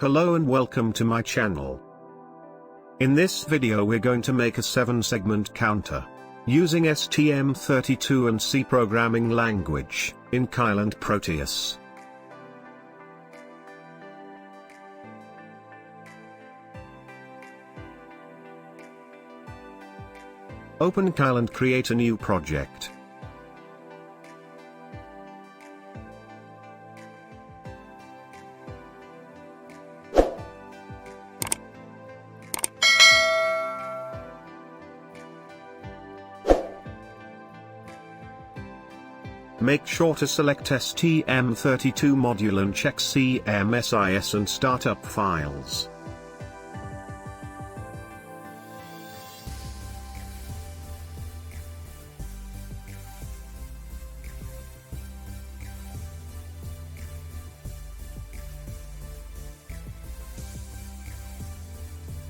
Hello and welcome to my channel. In this video we're going to make a 7-segment counter, using STM32 and C programming language, in Keil and Proteus. Open Keil and create a new project. Make sure to select STM32 module and check CMSIS and startup files.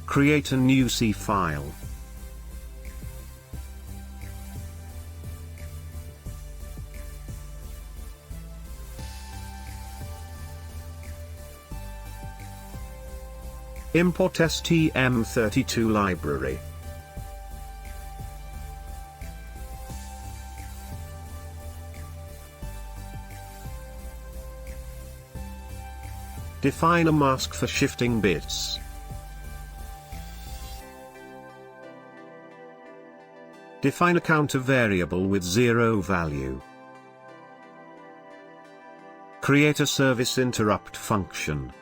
Create a new C file. Import STM32 library. Define a mask for shifting bits. Define a counter variable with 0 value. Create a service interrupt function.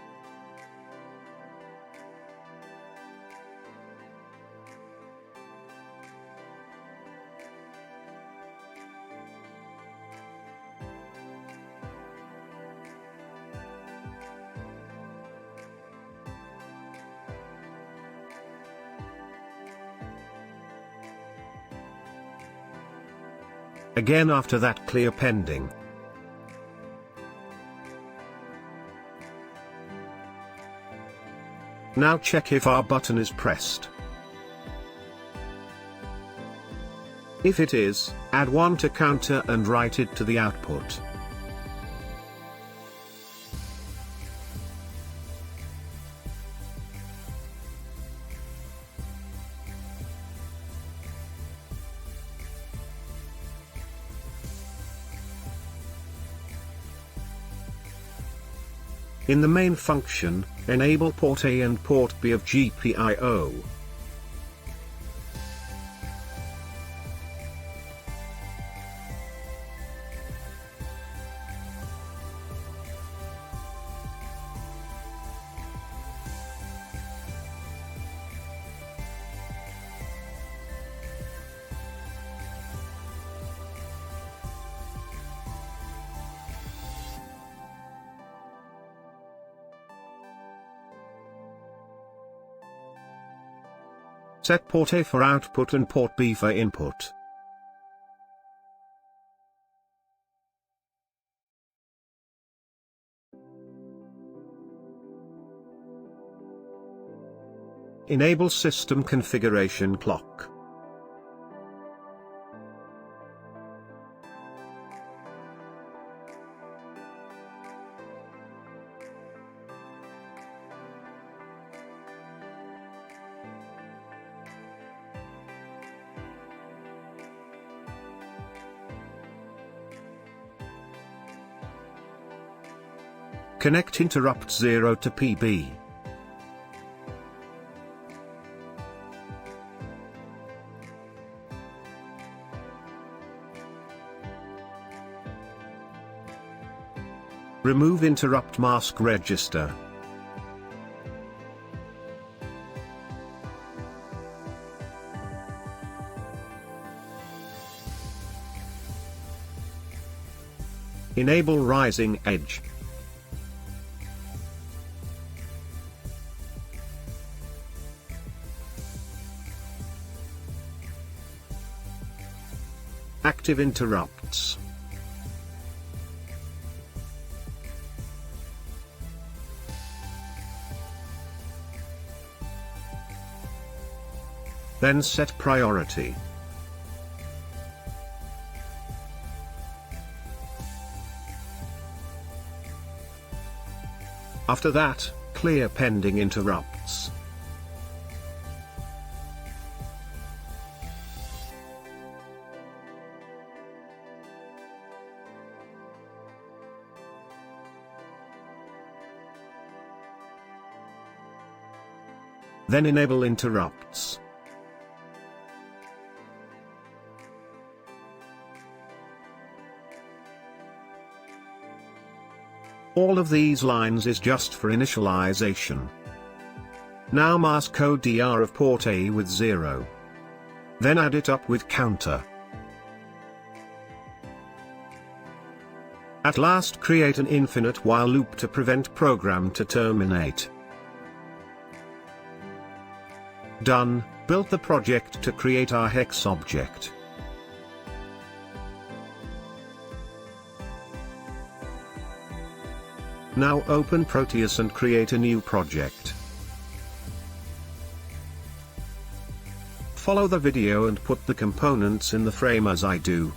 Again after that clear pending. Now check if R button is pressed. If it is, add 1 to counter and write it to the output. In the main function, enable port A and port B of GPIO. Set port A for output and port B for input. Enable system configuration clock. Connect interrupt 0 to PB. Remove interrupt mask register. Enable rising edge. Active interrupts. Then set priority. After that, clear pending interrupts. Then enable interrupts. All of these lines is just for initialization. Now mask code DR of port A with 0. Then add it up with counter. At last create an infinite while loop to prevent program to terminate. Done. Built the project to create our hex object. Now open Proteus and create a new project. Follow the video and put the components in the frame as I do.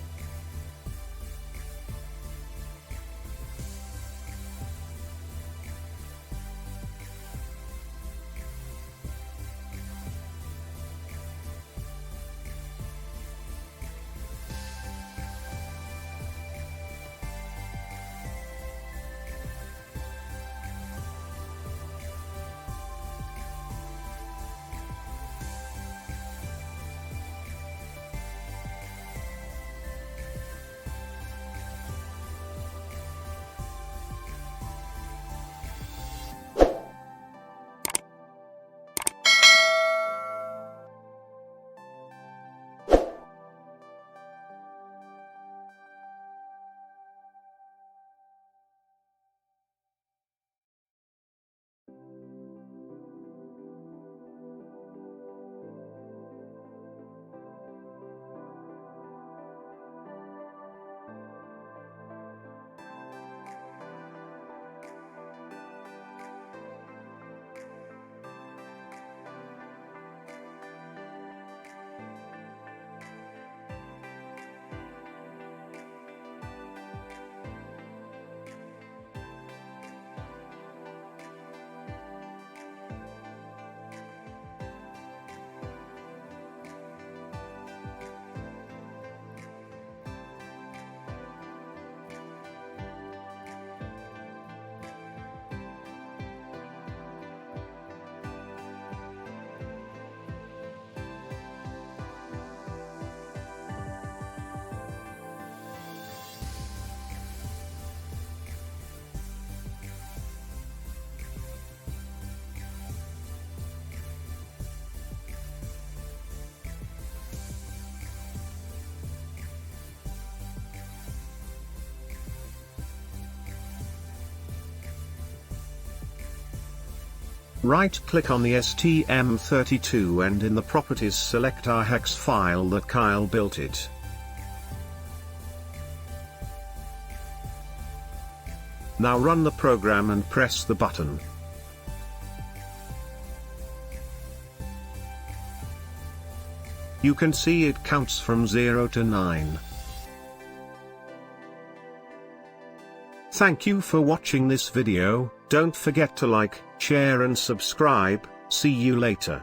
Right-click on the STM32 and in the properties select our hex file that Keil built it. Now run the program and press the button. You can see it counts from 0 to 9. Thank you for watching this video. Don't forget to like, share and subscribe. See you later.